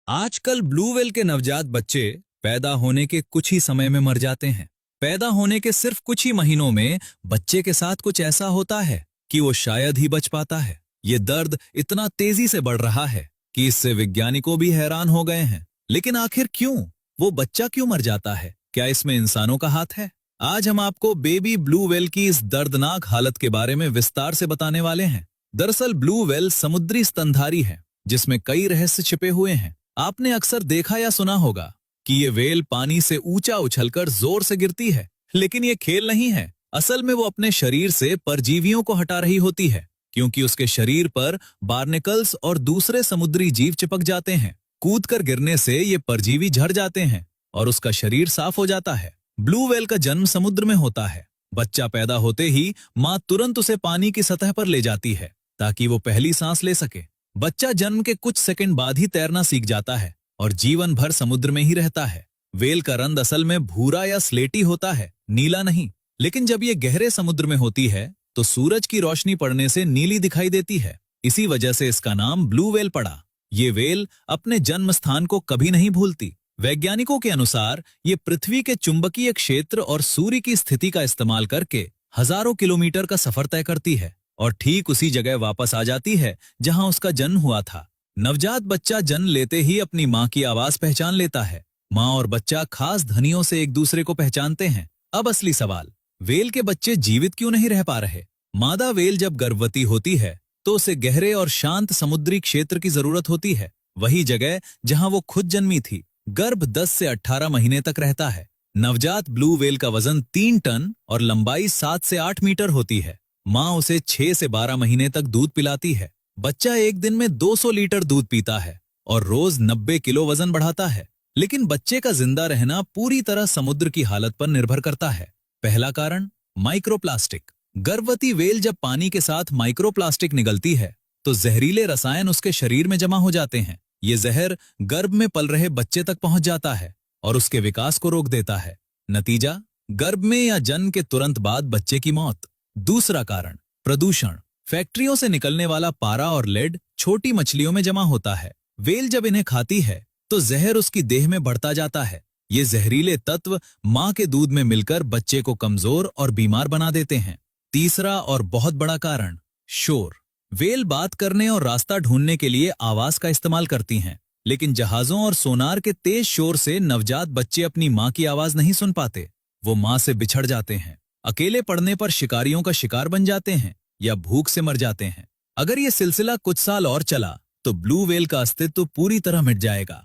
आजकल blue whale के नवजात बच्चे पैदा होने के कुछ ही समय में मर जाते हैं। पैदा होने के सिर्फ कुछ ही महीनों में बच्चे के साथ कुछ ऐसा होता है कि वो शायद ही बच पाता है। ये दर्द इतना तेजी से बढ़ रहा है कि इससे वैज्ञानिकों भी हैरान हो गए हैं। लेकिन आखिर क्यों? वो बच्चा क्यों मर जाता है? क्या इसमें इंसानों का हाथ है? आज हम आपको बेबी ब्लू व्हेल की इस दर्दनाक हालत के बारे में विस्तार से बताने वाले हैं। दरअसल ब्लू व्हेल समुद्री स्तनधारी है जिसमें कई रहस्य छिपे हुए हैं। आपने अक्सर देखा या सुना होगा कि ये व्हेल पानी से ऊंचा उछलकर जोर से गिरती है, लेकिन ये खेल नहीं है। असल में वो अपने शरीर से परजीवियों को हटा रही होती है, क्योंकि उसके शरीर पर बार्नेकल्स और दूसरे समुद्री जीव चिपक जाते हैं। कूदकर गिरने से ये परजीवी झड़ जाते हैं और उसका शरीर साफ हो जाता है। ब्लू व्हेल का जन्म समुद्र में होता है। बच्चा पैदा होते ही माँ तुरंत उसे पानी की सतह पर ले जाती है ताकि वो पहली सांस ले सके। बच्चा जन्म के कुछ सेकंड बाद ही तैरना सीख जाता है और जीवन भर समुद्र में ही रहता है। व्हेल का रंग असल में भूरा या स्लेटी होता है, नीला नहीं। लेकिन जब ये गहरे समुद्र में होती है तो सूरज की रोशनी पड़ने से नीली दिखाई देती है। इसी वजह से इसका नाम ब्लू व्हेल पड़ा। ये व्हेल अपने जन्म स्थान को कभी नहीं भूलती। वैज्ञानिकों के अनुसार ये पृथ्वी के चुंबकीय क्षेत्र और सूर्य की स्थिति का इस्तेमाल करके हजारों किलोमीटर का सफर तय करती है और ठीक उसी जगह वापस आ जाती है जहां उसका जन्म हुआ था। नवजात बच्चा जन्म लेते ही अपनी माँ की आवाज पहचान लेता है। माँ और बच्चा खास ध्वनियों से एक दूसरे को पहचानते हैं। अब असली सवाल, व्हेल के बच्चे जीवित क्यों नहीं रह पा रहे? मादा व्हेल जब गर्भवती होती है तो उसे गहरे और शांत समुद्री क्षेत्र की जरूरत होती है, वही जगह जहां वो खुद जन्मी थी। गर्भ 10 से 18 महीने तक रहता है। नवजात ब्लू व्हेल का वजन 3 टन और लंबाई 7 से 8 मीटर होती है। माँ उसे 6 से 12 महीने तक दूध पिलाती है। बच्चा एक दिन में 200 लीटर दूध पीता है और रोज 90 किलो वजन बढ़ाता है। लेकिन बच्चे का जिंदा रहना पूरी तरह समुद्र की हालत पर निर्भर करता है। पहला कारण, माइक्रोप्लास्टिक। गर्भवती व्हेल जब पानी के साथ माइक्रोप्लास्टिक निगलती है तो जहरीले रसायन उसके शरीर में जमा हो जाते हैं। ये जहर गर्भ में पल रहे बच्चे तक पहुंच जाता है और उसके विकास को रोक देता है। नतीजा, गर्भ में या जन्म के तुरंत बाद बच्चे की मौत। दूसरा कारण, प्रदूषण। फैक्ट्रियों से निकलने वाला पारा और लेड छोटी मछलियों में जमा होता है। व्हेल जब इन्हें खाती है तो जहर उसकी देह में बढ़ता जाता है। ये जहरीले तत्व माँ के दूध में मिलकर बच्चे को कमजोर और बीमार बना देते हैं। तीसरा और बहुत बड़ा कारण, शोर। व्हेल बात करने और रास्ता ढूंढने के लिए आवाज का इस्तेमाल करती हैं, लेकिन जहाजों और सोनार के तेज शोर से नवजात बच्चे अपनी माँ की आवाज नहीं सुन पाते। वो माँ से बिछड़ जाते हैं। अकेले पड़ने पर शिकारियों का शिकार बन जाते हैं या भूख से मर जाते हैं। अगर ये सिलसिला कुछ साल और चला तो ब्लू व्हेल का अस्तित्व पूरी तरह मिट जाएगा।